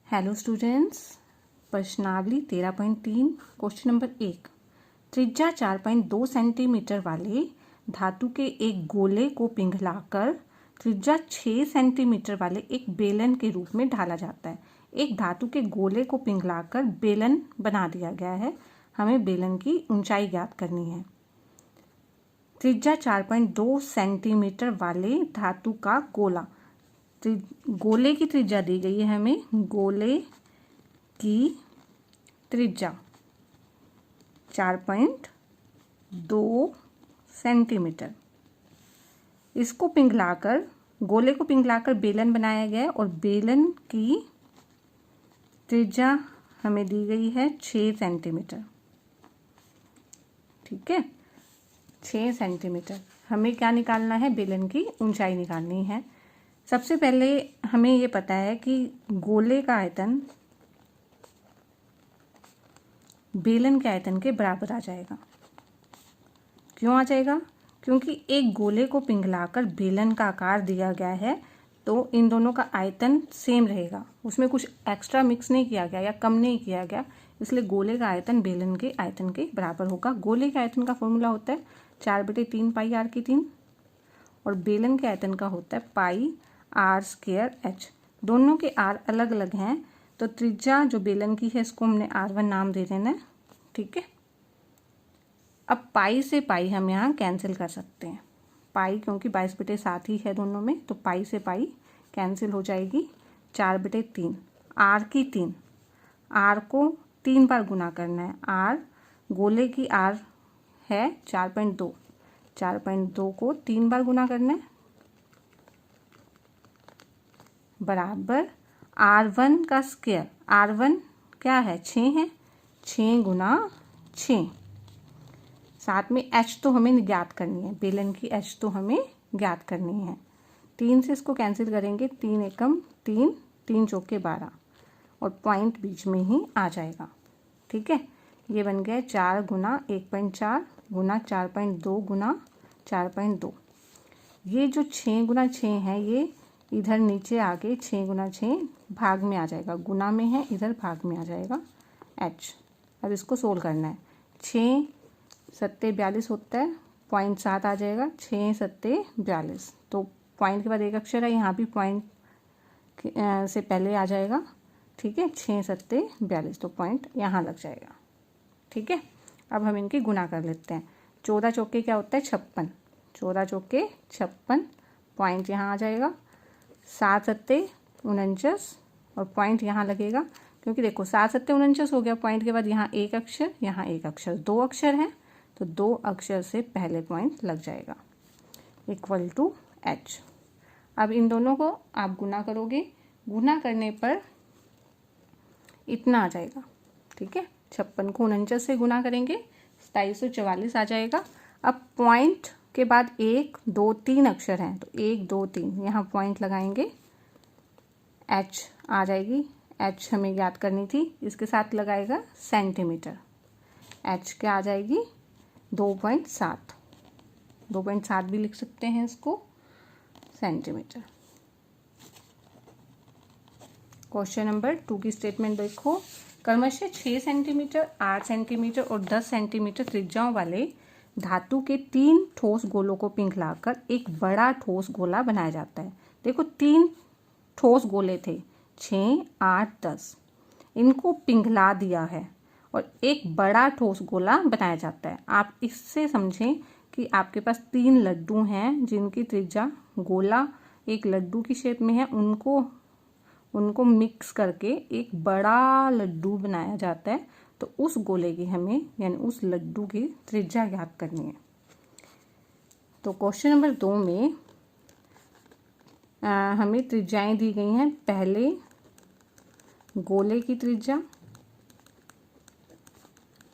Hello students, प्रश्नावली 13.3 question number 1। त्रिज्या 4.2 centimetre वाले धातु के एक गोले को पिघलाकर त्रिज्या 6 सेंटीमीटर वाले एक बेलन के रूप में ढाला जाता है। एक धातु के गोले को पिघलाकर बेलन बना दिया गया है। हमें बेलन की ऊंचाई ज्ञात करनी है। त्रिज्या 4.2 सेंटीमीटर वाले धातु का गोला, गोले की त्रिज्या दी गई है हमें। गोले की त्रिज्या 4.2 सेंटीमीटर। इसको पिघलाकर, गोले को पिघलाकर बेलन बनाया गया है और बेलन की त्रिज्या हमें दी गई है 6 सेंटीमीटर। ठीक है, 6 सेंटीमीटर। हमें क्या निकालना है? बेलन की ऊंचाई निकालनी है। सबसे पहले हमें ये पता है कि गोले का आयतन बेलन के आयतन के बराबर आ जाएगा। क्यों आ जाएगा? क्योंकि एक गोले को पिघलाकर बेलन का आकार दिया गया है, तो इन दोनों का आयतन सेम रहेगा। उसमें कुछ एक्स्ट्रा मिक्स नहीं किया गया या कम नहीं किया गया, इसलिए गोले का आयतन बेलन के आयतन के बराबर होगा। गोले के आयतन का फॉर्मूला होता है 4/3 पाई r3 और बेलन के आयतन का होता है पाई r²h। दोनों के r अलग अलग हैं, तो त्रिज्या जो बेलन की है इसको हमने r1 नाम दे देना है। ठीक है, अब पाई से पाई हम यहाँ कैंसिल कर सकते हैं। पाई क्योंकि 22/7 ही है दोनों में, तो पाई से पाई कैंसिल हो जाएगी। 4/3 r3, r को 3 बार गुना करना है। r गोले की r है 4.2, 4.2 को 3 बार गुना करना है बराबर r1 का स्क्वायर। r1 क्या है? 6 है, 6 गुना 6। साथ में h तो हमें ज्ञात करनी है, बेलन की h तो हमें ज्ञात करनी है। 3 से इसको कैंसिल करेंगे, 3 एकम 3, 3 चौके 12 और पॉइंट बीच में ही आ जाएगा। ठीक है, ये बन गया 4 गुना 1.4 गुना 4.2 गुना 4.2। ये जो 6 गुना 6 है, ये इधर नीचे आके 6 गुना 6 भाग में आ जाएगा, गुना में है, इधर भाग में आ जाएगा h। अब इसको सोल्व करना है। 6 सत्ते 42 होता है, 0.7 आ जाएगा, 6 सत्ते 42। तो पॉइंट के बाद एक अक्षर है, यहाँ भी पॉइंट से पहले आ जाएगा। ठीक है, 6 सत्ते 42, तो पॉइंट यहाँ लग जाएगा। ठीक है, अब हम इनकी गुना कर लेते हैं। 14 चौके क्या होता है? 56, 14 चौके 56, पॉइंट यहाँ आ जाएगा। 7 सत्ते 49 और पॉइंट यहाँ लगेगा, क्योंकि देखो 7 सत्ते 49 हो गया, पॉइंट के बाद यहाँ एक अक्षर, यहाँ एक अक्षर, 2 अक्षर हैं, तो 2 अक्षर से पहले पॉइंट लग जाएगा, इक्वल टू h। अब इन दोनों को आप गुना करोगे, गुना करने पर इतना आ जाएगा। ठीक है, 56 को 49 से गुना करेंगे, 2744 आ जाएगा। अब पॉइंट के बाद 1 2 3 अक्षर हैं, तो 1 2 3 यहाँ पॉइंट लगाएंगे, h आ जाएगी। h हमें याद करनी थी, इसके साथ लगाएगा सेंटीमीटर। h क्या आ जाएगी? 2.7, 2.7 भी लिख सकते हैं इसको, सेंटीमीटर। क्वेश्चन नंबर 2 की स्टेटमेंट देखो। क्रमशः 6 सेंटीमीटर, 8 सेंटीमीटर और 10 सेंटीमीटर त्रिज्याओं वाले धातु के 3 ठोस गोलों को पिघलाकर एक बड़ा ठोस गोला बनाया जाता है। देखो 3 ठोस गोले थे, 6 8 10, इनको पिघला दिया है और एक बड़ा ठोस गोला बनाया जाता है। आप इससे समझें कि आपके पास 3 लड्डू हैं जिनकी त्रिज्या, गोला एक लड्डू की शेप में है, उनको मिक्स करके एक बड़ा लड्डू बनाया जाता है। तो उस गोले की हमें, यानी उस लड्डू की त्रिज्या ज्ञात करनी है। तो क्वेश्चन नंबर 2 में हमें त्रिज्याएं दी गई हैं। पहले गोले की त्रिज्या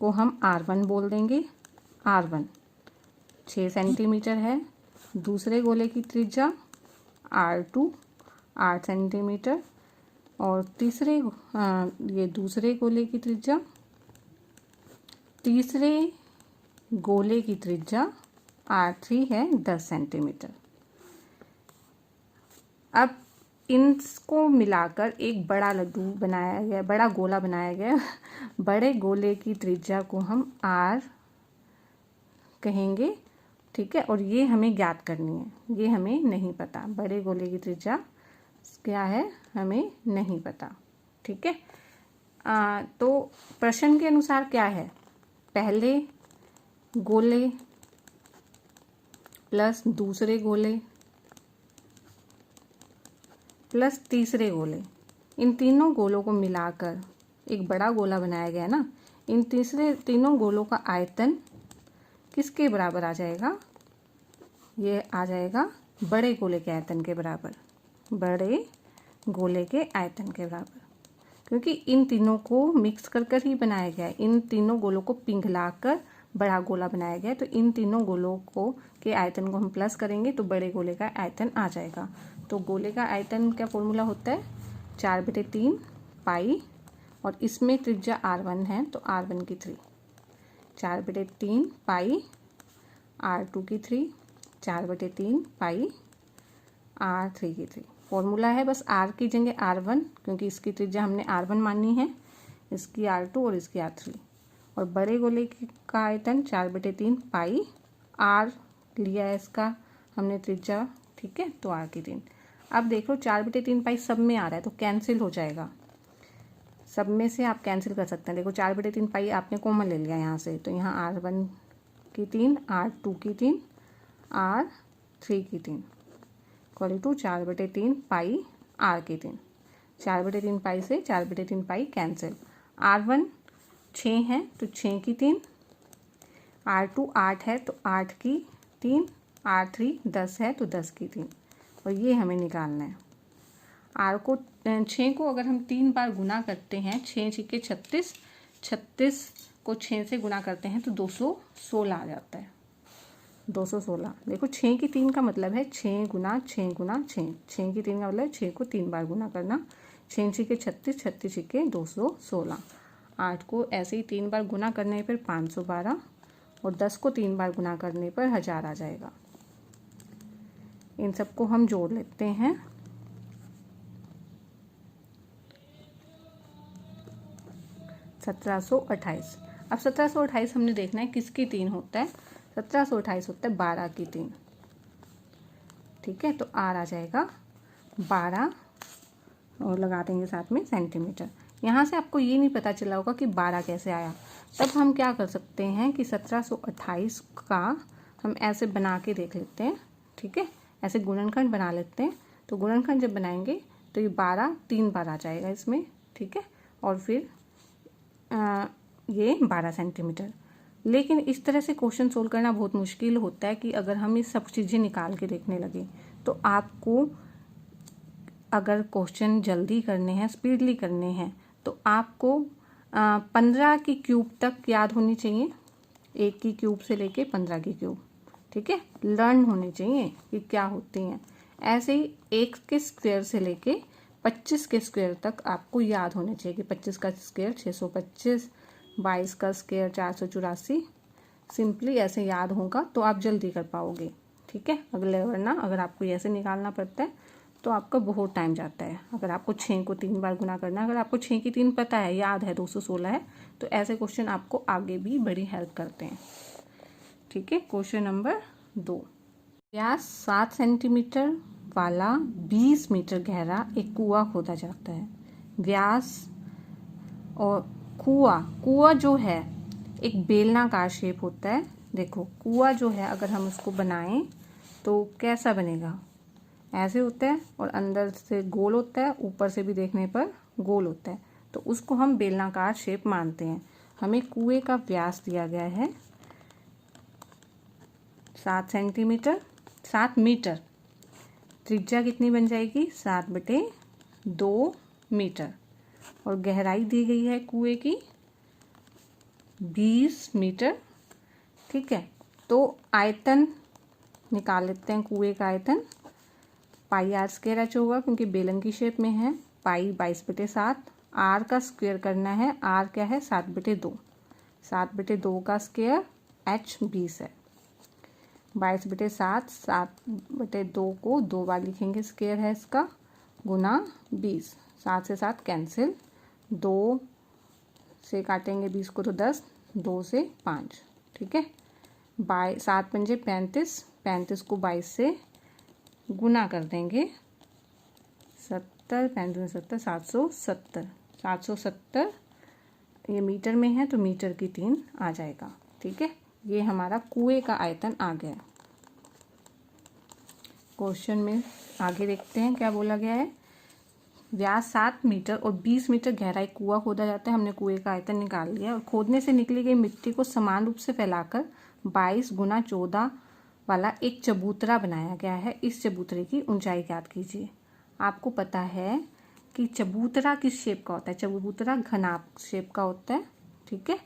को हम r1 बोल देंगे, r1 6 सेंटीमीटर है। दूसरे गोले की त्रिज्या r2 8 सेंटीमीटर और ये दूसरे गोले की त्रिज्या, तीसरे गोले की त्रिज्या r3 है 10 सेंटीमीटर। अब इनको मिलाकर एक बड़ा लड्डू बनाया गया, बड़ा गोला बनाया गया। बड़े गोले की त्रिज्या को हम R कहेंगे, ठीक है। और ये हमें ज्ञात करनी है, ये हमें नहीं पता। बड़े गोले की त्रिज्या क्या है हमें नहीं पता, ठीक है। तो प्रश्न के अनुसार क्या है, पहले गोले प्लस दूसरे गोले प्लस तीसरे गोले, इन तीनों गोलों को मिलाकर एक बड़ा गोला बनाया गया ना। इन तीनों गोलों का आयतन किसके बराबर आ जाएगा, ये आ जाएगा बड़े गोले के आयतन के बराबर, बड़े गोले के आयतन के बराबर, क्योंकि इन तीनों को मिक्स कर कर ही बनाया गया है। इन तीनों गोलों को पिघलाकर बड़ा गोला बनाया गया है। तो इन तीनों गोलों को के आयतन को हम प्लस करेंगे तो बड़े गोले का आयतन आ जाएगा। तो गोले का आयतन का फॉर्मूला होता है 4/3 पाई, और इसमें त्रिज्या R1 है तो R1 की 3, 4/3 पाई R2 की 3, 4/3 पाई R3 की 3। फॉर्मूला है बस R की जगह R1, क्योंकि इसकी त्रिज्या हमने R1 मानी है, इसकी R2 और इसकी R3। और बड़े गोले का आयतन 4/3 पाई R लिया है इसका हमने त्रिज्या, ठीक है, तो R की 3। अब देखो 4/3 पाई सब में आ रहा है तो कैंसिल हो जाएगा, सब में से आप कैंसिल कर सकते हैं। देखो 4/3 पाई आपने कॉमन ले लिया यहाँ से, तो यहाँ R1 की 3, R2 की 3, R3 की 3 इक्वल टू 4/3 पाई R की 3। 4/3 पाई से 4/3 पाई कैंसिल। R1 6 है तो 6 की 3, R2 8 है तो 8 की 3, R3 10 है तो 10 की 3। और ये हमें निकालना है। R को 6 को अगर हम 3 बार गुना करते हैं, 6 छिके 36, 36 को 6 से गुना करते हैं तो 216 आ जाता है, 216। देखो 6 की 3 का मतलब है 6 गुना 6 गुना 6, 6 की 3 का मतलब 6 को 3 बार गुना करना। 6 छिके 36, 36 छिके 216। 8 को ऐसे ही 3 बार गुना करने पर 512, और 10 को 3 बार गुना करने पर 1000 आ जाएगा। इन सबको हम जोड़ लेते हैं। अब 1728 हमने देखना है किसकी 3 होता है। 1728 होता है 12 की 3, ठीक है। तो R आ जाएगा 12, और लगा देंगे साथ में सेंटीमीटर। यहाँ से आपको ये नहीं पता चला होगा कि 12 कैसे आया, तब हम क्या कर सकते हैं कि 1728 का हम ऐसे बना के देख लेते हैं, ठीक है। ऐसे गुणनखंड बना लेते हैं, तो गुणनखंड जब बनाएंगे तो ये 12 3 बार आ जाएगा इसमें, ठीक है। और फिर ये 12 सेंटीमीटर। लेकिन इस तरह से क्वेश्चन सोल्व करना बहुत मुश्किल होता है कि अगर हम ये सब चीज़ें निकाल के देखने लगे तो आपको, अगर क्वेश्चन जल्दी करने हैं, स्पीडली करने हैं, तो आपको 15 की क्यूब तक याद होनी चाहिए, 1 की क्यूब से लेके 15 की क्यूब, ठीक है, लर्न होनी चाहिए कि क्या होती हैं। ऐसे ही 1 के स्क्वायर से लेके 25 के स्क्वायर तक आपको याद होने चाहिए कि 25 का स्क्वायर 625, 22 का स्क्वायर 484। सिंपली ऐसे याद होगा तो आप जल्दी कर पाओगे, ठीक है। वरना अगर आपको ऐसे निकालना पड़ता है तो आपका बहुत टाइम जाता है। अगर आपको 6 को 3 बार गुना करना है, अगर आपको 6 की 3 पता है, याद है, 216 है, तो ऐसे क्वेश्चन आपको आगे भी बड़ी हेल्प करते हैं, ठीक है। क्वेश्चन नंबर 2, व्यास 7 सेंटीमीटर वाला 20 मीटर गहरा एक कुआं खोदा जाता है। व्यास और कुआं जो है एक बेलनाकार शेप होता है। देखो कुआं जो है अगर हम उसको बनाएं तो कैसा बनेगा, ऐसे होता है, और अंदर से गोल होता है, ऊपर से भी देखने पर गोल होता है, तो उसको हम बेलनाकार शेप मानते हैं। हमें कुएं का व्यास दिया गया है 7 सेंटीमीटर, 7 मीटर, त्रिज्या कितनी बन जाएगी 7/2 मीटर, और गहराई दी गई है कुएं की 20 मीटर, ठीक है। तो आयतन निकाल लेते हैं, कुएं का आयतन पाई आर स्क्वायर एच होगा क्योंकि बेलन की शेप में है। पाई 22/7, आर का स्क्वायर करना है, आर क्या है 7/2, 7/2 का स्क्वायर, एच 20 है। 22/7, 7/2 को 2 बार लिखेंगे, स्क्वायर है इसका, गुना 20, 7 से 7 कैंसिल, 2 से काटेंगे 20 को तो 10, 2 से 5, ठीक है। 7 पंजे 35, 35 को 22 से गुना कर देंगे, 70, 35 70, 770, 770 ये मीटर में है तो मीटर की 3 आ जाएगा, ठीक है। ये हमारा कुएं का आयतन आ गया। क्वेश्चन में आगे देखते हैं क्या बोला गया है। व्यास 7 मीटर और 20 मीटर गहराई कुआं खोदा जाता है। हमने कुएं का आयतन निकाल लिया और खोदने से निकली गई मिट्टी को समान रूप से फैलाकर 22 गुना 14 वाला एक चबूतरा बनाया गया है। इस चबूतरे की ऊंचाई ज्ञात कीजिए। आपको पता है कि चबूतरा किस शेप का होता है। चबूतरा घनाभ शेप का होता है, ठीक है।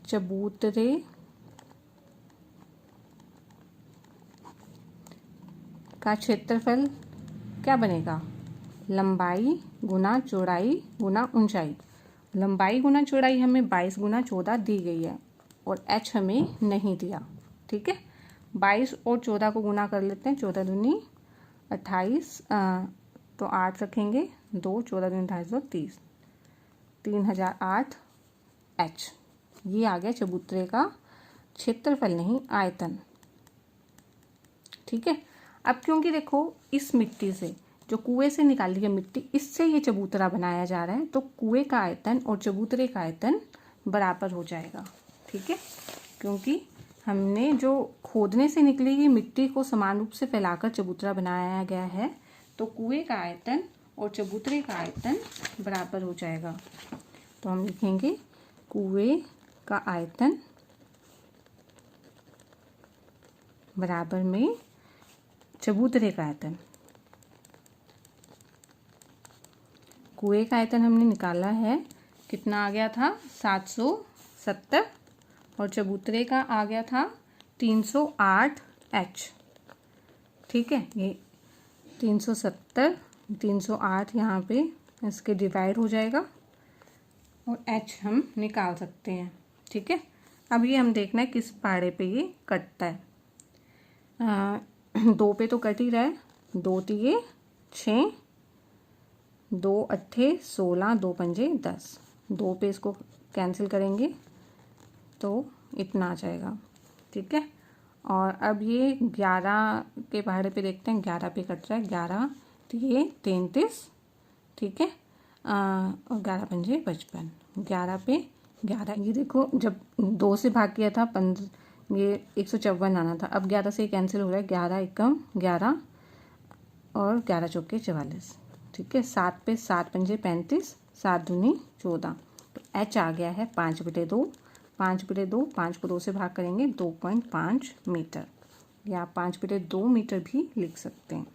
चबूतरे का क्षेत्रफल क्या बनेगा, लंबाई गुना चौड़ाई गुना ऊंचाई। लंबाई गुना चौड़ाई हमें 22 गुना 14 दी गई है और h हमें नहीं दिया, ठीक है। 22 और 14 को गुना कर लेते हैं, 14 दूनी 28, तो 8 रखेंगे, 2 14 दूनी 28 30, 3008 h। ये आ गया चबूतरे का क्षेत्रफल, नहीं आयतन, ठीक है। अब क्योंकि देखो इस मिट्टी से जो कुएं से निकाली है मिट्टी, इससे ये चबूतरा बनाया जा रहा है, तो कुएं का आयतन और चबूतरे का आयतन बराबर हो जाएगा, ठीक है। क्योंकि हमने जो खोदने से निकली हुई मिट्टी को समान रूप से फैलाकर चबूतरा बनाया गया है, तो कुएं का आयतन और चबूतरे का आयतन बराबर हो जाएगा। तो हम लिखेंगे कुएं का आयतन बराबर में चबूतरे का आयतन। कुएं का आयतन हमने निकाला है, कितना आ गया था 770 और चबूतरे का आ गया था 308 h, ठीक है। ये 370 308 यहाँ पे इसके डिवाइड हो जाएगा और h हम निकाल सकते हैं, ठीक है। अब ये हम देखना है किस पहाड़े पे ये कटता है। 2 पे तो कट ही रहा है, 2 तिये 6, 2 अट्ठे 16, 2 पंजे 10, 2 पे इसको कैंसिल करेंगे तो इतना आ जाएगा, ठीक है। और अब ये 11 के पहाड़े पे देखते हैं, 11 पे कट रहा है, 11 तिये 33, ठीक है। और 11 पंजे 55, 11 पे 11, ये देखो जब 2 से भाग किया था 15, ये 154 आना था। अब 11 से कैंसिल हो रहा है, 11 एकम 11 और 11 चौके 44, ठीक है। 7 पे 7 पंजे 35, 7 दूनी 14, तो h आ गया है 5/2, 5/2, 5 को 2 से भाग करेंगे 2.5 मीटर, या 5/2 मीटर भी लिख सकते हैं।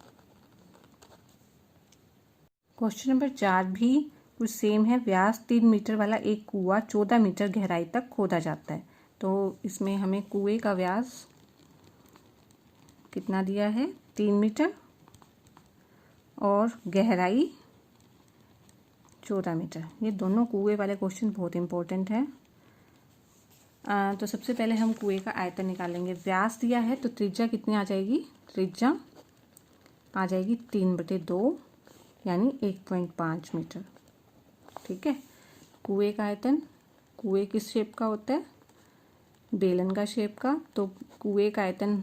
क्वेश्चन नंबर 4 भी कुछ सेम है। व्यास 3 मीटर वाला एक कुआं 14 मीटर गहराई तक खोदा जाता है। तो इसमें हमें कुएं का व्यास कितना दिया है, 3 मीटर और गहराई 14 मीटर। ये दोनों कुएं वाले क्वेश्चन बहुत इंपॉर्टेंट है। तो सबसे पहले हम कुएं का आयतन निकालेंगे। व्यास दिया है तो त्रिज्या कितनी आ जाएगी, त्रिज्या आ जाएगी 3/2 यानी 1.5 मीटर, ठीक है। कुएं का आयतन, कुएं किस शेप का होता है, बेलन का शेप का, तो कुएं का आयतन,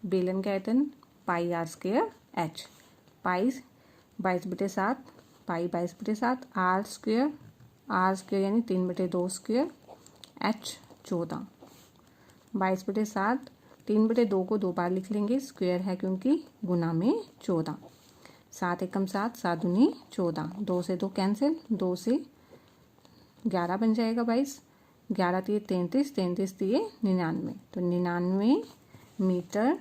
बेलन का आयतन πr² h, पाई 22/7, पाई 22/7, r² यानी 3/2 स्क्वेयर, h 14, 22/7, 3/2 को 2 बार लिख लेंगे, स्क्वेयर है क्योंकि गुना में 14, 7 एकम 7, 7 दूनी 14, 2 से 2 कैंसिल, 2 से 11 बन जाएगा 22, 11 तिये 33, 33 तिये 99, तो 99 मीटर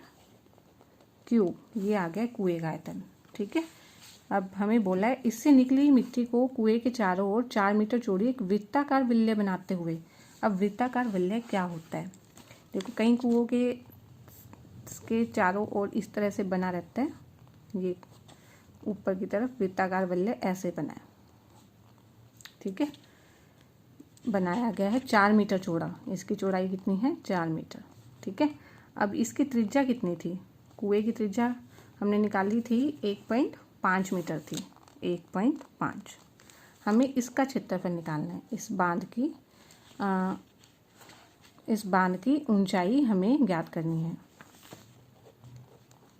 क्यूब, ये आ गया कुएं का आयतन, ठीक है। अब हमें बोला है इससे निकली मिट्टी को कुएं के चारों ओर 4 मीटर चौड़ी एक वृत्ताकार विल्ले बनाते हुए। अब वृत्ताकार विल्ले क्या होता है, देखो कई कुओं के चारों ओर इस तरह से बना रहता है, ये ऊपर की तरफ वृत्ताकार विल्ले ऐसे बना है, ठीक है, बनाया गया है 4 मीटर चौड़ा। इसकी चौड़ाई कितनी है, 4 मीटर, ठीक है। अब इसकी त्रिज्या कितनी थी, कुएं की त्रिज्या हमने निकाली थी 1.5 मीटर थी, 1.5। हमें इसका क्षेत्रफल निकालना है। इस बांध की ऊंचाई हमें ज्ञात करनी है।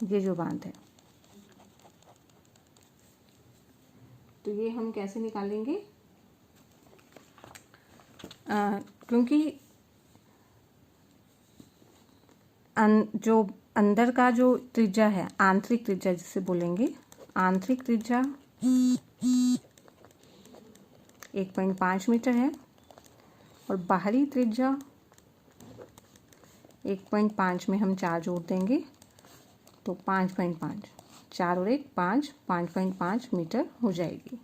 ये जो बांध है, तो ये हम कैसे निकालेंगे? क्योंकि जो अंदर का जो त्रिज्या है, आंतरिक त्रिज्या जिसे बोलेंगे, आंतरिक त्रिज्या 1.5 मीटर है और बाहरी त्रिज्या 1.5 में हम 4 जोड़ देंगे तो 5.5, 4 और 1 5, 5.5 मीटर हो जाएगी।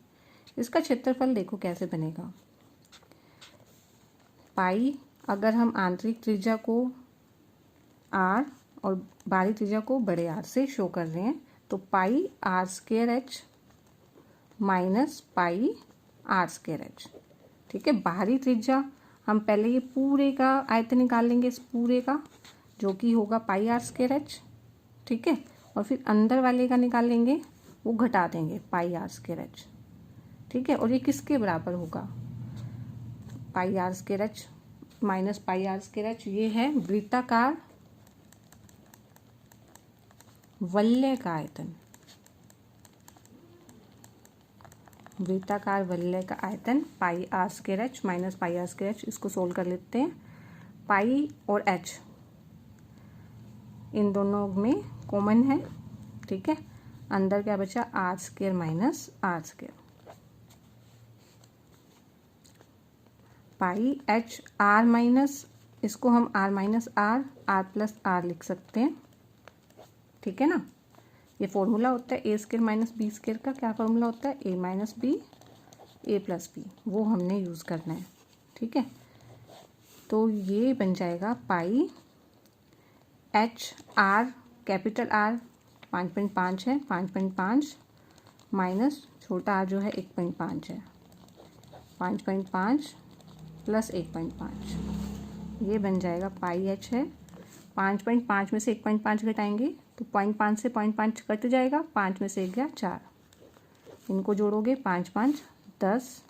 इसका क्षेत्रफल देखो कैसे बनेगा। पाई, अगर हम आंतरिक त्रिज्या को r और बाहरी त्रिज्या को बड़े R से शो कर रहे हैं तो पाई r² h minus pi r² h। ठीक है, बाहरी त्रिज्या हम पहले ये पूरे का आयतन निकाल लेंगे, इस पूरे का, जो कि होगा पाई r² h। ठीक है, और फिर अंदर वाले का निकाल लेंगे, वो घटा देंगे पाई r² h। ठीक है, और ये किसके बराबर होगा? पाई r² h minus pi r² h। ये है वृत्ताकार वलय का आयतन। वृत्ताकार वलय का आयतन पाई r² h minus pi r² h। इसको सोल्व कर लेते हैं। पाई और h इन दोनों में कॉमन है। ठीक है, अंदर क्या बचा? r² minus r²। पाई h r माइनस, इसको हम r minus r plus r लिख सकते हैं। ठीक है ना, ये फॉर्मूला होता है a² माइनस b² का। क्या फॉर्मूला होता है? a minus B a plus B, वो हमने यूज़ करना है। ठीक है, तो ये बन जाएगा पाई h r, कैपिटल R 5.5 है, 5.5 माइनस छोटा r जो है 1.5 है, 5.5 प्लस 1.5, ये बन जाएगा पाई h है। 5.5 में से 1.5 घटाएंगे तो 0.5 से 0.5 कट जाएगा, 5 में से 1 गया 4, इनको जोड़ोगे 5 5 10,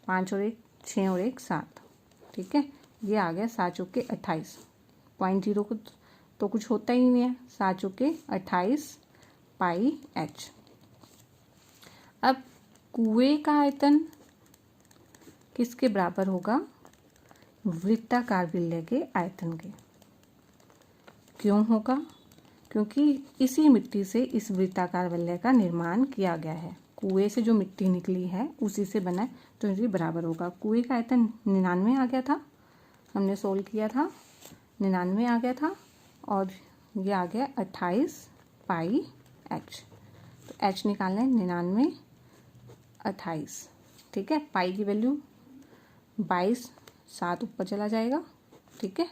5 और 1 6 और 1 7। ठीक है, ये आ गया 7 चौके 28। 0.0 को तो कुछ होता ही नहीं है, 7 चौके 28 पाई h। अब कुएं का आयतन किसके बराबर होगा? वृत्ताकार वलय के आयतन के। क्यों होगा? क्योंकि इसी मिट्टी से इस वृत्ताकार वलय का निर्माण किया गया है। कुएं से जो मिट्टी निकली है उसी से बना है, तो ये बराबर होगा। कुएं का आयतन 99 आ गया था, हमने सोल्व किया था, 99 आ गया था, और ये आ गया 28 पाई h। तो h निकालना है 99 28। ठीक है, पाई की वैल्यू 22, 7 ऊपर चला जाएगा। ठीक है,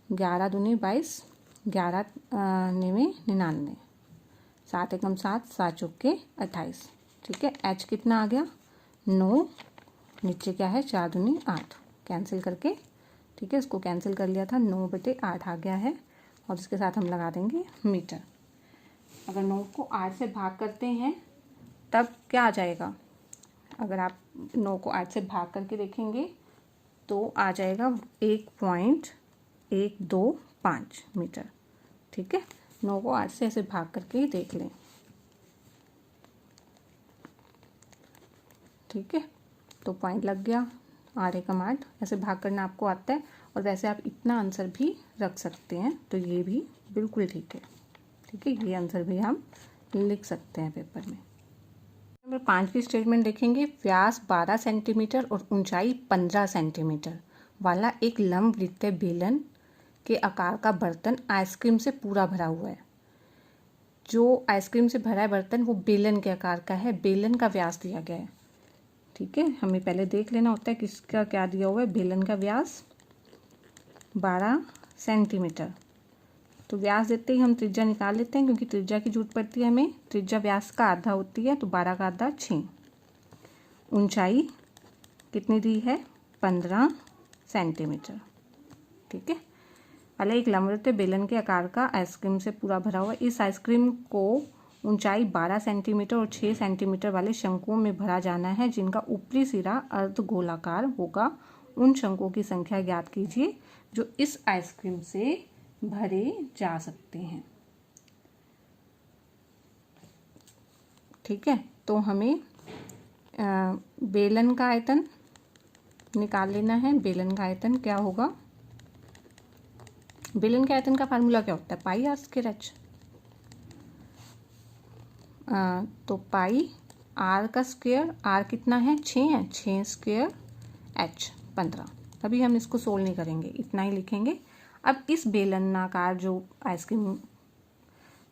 11 दूनी 22, 11 9 99, 7 एकम 7, 7 चौके 28। ठीक है, h कितना आ गया? 9, नीचे क्या है? 4 दूनी 8, कैंसिल करके, ठीक है, इसको कैंसिल कर लिया था, 9/8 आ गया है, और इसके साथ हम लगा देंगे मीटर। अगर 9 को 8 से भाग करते हैं तब क्या आ जाएगा? अगर आप 9 को 8 से भाग करके देखेंगे तो आ जाएगा 1.125 मीटर। ठीक है, 9 को 8 से ऐसे भाग करके ही देख लें। ठीक है, तो पॉइंट लग गया। 8 एकम 8 ऐसे भाग करना आपको आता है, और वैसे आप इतना आंसर भी रख सकते हैं, तो ये भी बिल्कुल ठीक है। ठीक है, ये आंसर भी हम लिख सकते हैं पेपर में। नंबर 5 की स्टेटमेंट देखेंगे। व्यास 12 सेंटीमीटर और ऊंचाई 15 सेंटीमीटर वाला एक लंबवृत्तीय बेलन के आकार का बर्तन आइसक्रीम से पूरा भरा हुआ है। जो आइसक्रीम से भरा है बर्तन वो बेलन के आकार का है, बेलन का व्यास दिया गया है। ठीक है, हमें पहले देख लेना होता है किसका क्या दिया हुआ है। बेलन का व्यास 12 सेंटीमीटर, तो व्यास देते ही हम त्रिज्या निकाल लेते हैं, क्योंकि त्रिज्या की जरूरत पड़ती है हमें। त्रिज्या व्यास का आधा होती है, तो 12 का आधा 6। ऊंचाई कितनी दी है? 15 सेंटीमीटर। ठीक है, पहले एक लंबवृत्त बेलन के आकार का आइसक्रीम से पूरा भरा हुआ, इस आइसक्रीम को ऊंचाई 12 सेंटीमीटर और 6 सेंटीमीटर वाले शंकुओं में भरा जाना है जिनका ऊपरी सिरा अर्धगोलाकार होगा। उन शंकुओं की संख्या ज्ञात कीजिए जो इस आइसक्रीम से भरे जा सकते हैं। ठीक है, तो हमें बेलन का आयतन निकाल लेना है। बेलन का आयतन क्या होगा? बेलन के आयतन का फार्मूला क्या होता है? पाई आर स्क्वायर एच। तो पाई आर का स्क्वायर, आर कितना है? 6 है, 6 स्क्वायर एच 15। अभी हम इसको सोल्व नहीं करेंगे, इतना ही लिखेंगे। अब इस बेलनाकार जो आइसक्रीम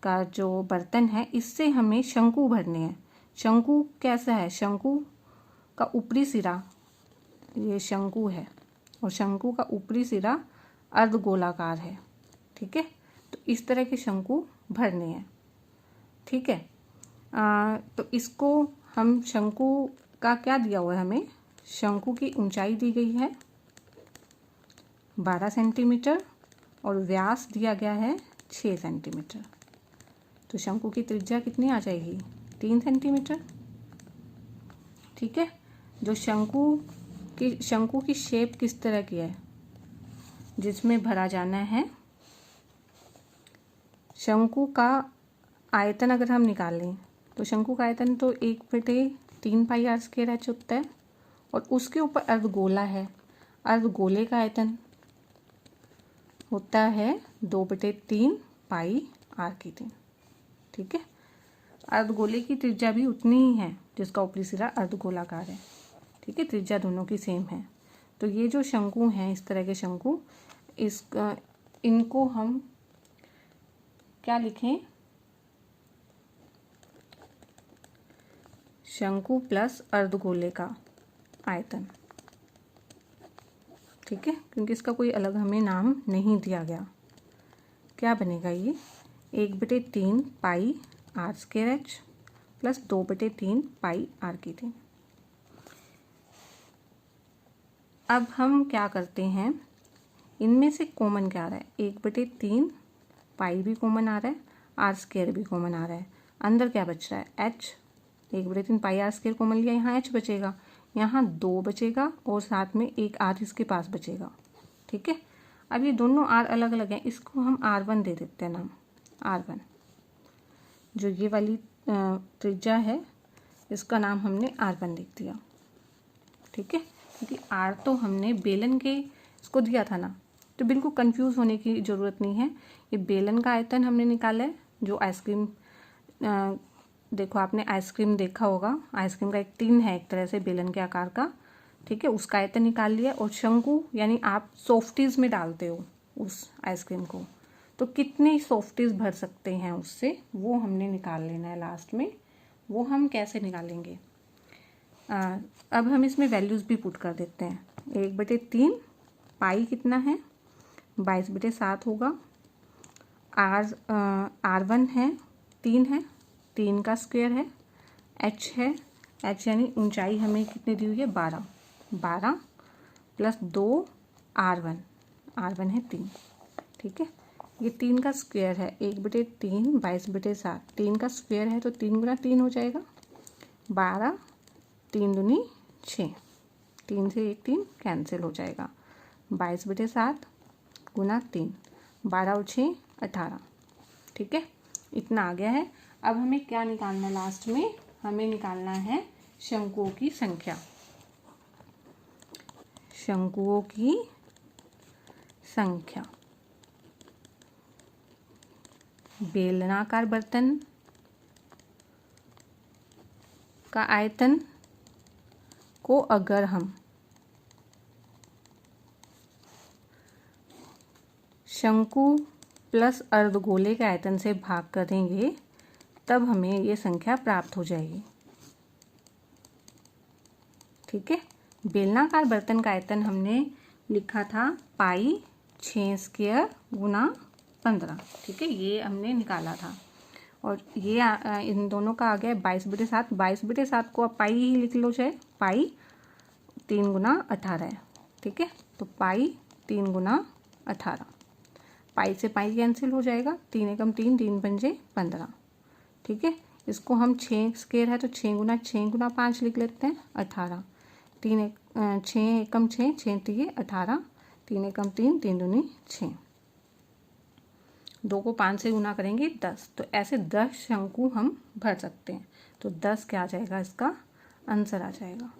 का जो बर्तन है, इससे हमें शंकु भरने हैं। शंकु कैसा है? शंकु का ऊपरी सिरा, ये शंकु है और शंकु का ऊपरी सिरा अर्धगोलाकार है। ठीक है, तो इस तरह के शंकु भरने हैं। ठीक है, तो इसको हम शंकु का क्या दिया हुआ है? हमें शंकु की ऊंचाई दी गई है 12 सेंटीमीटर और व्यास दिया गया है 6 सेंटीमीटर। तो शंकु की त्रिज्या कितनी आ जाएगी? 3 सेंटीमीटर। ठीक है, जो शंकु की शेप किस तरह की है? जिसमें भरा जाना है। शंकु का आयतन अगर हम निकालें तो शंकु का आयतन तो 1/3 पाई आर स्क्वायर एच होता है और उसके ऊपर अर्धगोला है। अर्धगोले का आयतन होता है 2/3 पाई आर की 3। ठीक है, अर्धगोले की त्रिज्या भी उतनी ही है जिसका ऊपरी सिरा अर्धगोलाकार है। ठीक है, त्रिज्या दोनों की सेम है। तो ये जो शंकु हैं, इस तरह के शंकु, इनको हम क्या लिखें? शंकु प्लस अर्धगोले का आयतन। ठीक है, क्योंकि इसका कोई अलग हमें नाम नहीं दिया गया। क्या बनेगा ये? 1/3 pi R square H plus 2/3 pi R की 3। अब हम क्या करते हैं, इनमें से कॉमन क्या आ रहा है? 1/3 पाई भी कॉमन आ रहा है, आर स्क्वायर भी कॉमन आ रहा है। अंदर क्या बच रहा है? H. 1/3 pi R square common लिया, यहाँ एच बचेगा, यहाँ 2 बचेगा और साथ में एक आर इसके पास बचेगा। ठीक है, अब ये दोनों आर अलग अलग हैं, इसको हम R1 दे देते हैं नाम। R1 जो ये वाली त्रिज्या है, इसका नाम हमने R1 लिख दिया। ठीक है, क्योंकि आर तो हमने बेलन के इसको दिया था ना, तो बिल्कुल कंफ्यूज होने की ज़रूरत नहीं है। ये बेलन का आयतन हमने निकाला है। जो आइसक्रीम, देखो आपने आइसक्रीम देखा होगा, आइसक्रीम का एक टिन है एक तरह से बेलन के आकार का। ठीक है, उसका आयतन निकाल लिया। और शंकु यानी आप सॉफ्टीज़ में डालते हो उस आइसक्रीम को, तो कितनी सॉफ्टीज़ भर सकते हैं उससे, वो हमने निकाल लेना है लास्ट में। वो हम कैसे निकालेंगे? अब हम इसमें वैल्यूज़ भी पुट कर देते हैं। 1/3 पाई कितना है? 22/7 होगा। R1 है 3 है, 3 का स्क्वायर है। H है, H यानी ऊंचाई हमें कितनी दी हुई है? 12 प्लस 2 R1 है 3। ठीक है, ये 3 का स्क्वायर है। 1/3 22/7, 3 का स्क्वायर है तो 3 गुना 3 हो जाएगा 12, 3 दूनी 6, 3 से 1 3 कैंसिल हो जाएगा। 22/7 गुना 3, 12 और 6 18। ठीक है, इतना आ गया है। अब हमें क्या निकालना है? लास्ट में हमें निकालना है शंकुओं की संख्या। शंकुओं की संख्या। बेलनाकार बर्तन का आयतन को अगर हम शंकु प्लस अर्धगोले के आयतन से भाग करेंगे तब हमें ये संख्या प्राप्त हो जाएगी। ठीक है, बेलनाकार बर्तन का आयतन हमने लिखा था पाई 6 स्क्वायर गुना 15। ठीक है, ये हमने निकाला था। और ये इन दोनों का आ गया 22/7। 22/7 को आप पाई ही लिख लो, चाहे पाई 3 गुना 18 है। ठीक है, तो पाई 3 गुना 18। पाई से पाई कैंसिल हो जाएगा, 3 एकम 3, 3 पंजे 15। ठीक है, इसको हम 6 स्क्वायर है तो 6 गुना 5 लिख लेते हैं, 18। 6 एकम 6, 6 3 18, 3 एकम 3, 3 दूनी 6। 2 को 5 से गुना करेंगे 10, तो ऐसे 10 शंकु हम भर सकते हैं। तो 10 क्या आ जाएगा, इसका आंसर आ जाएगा।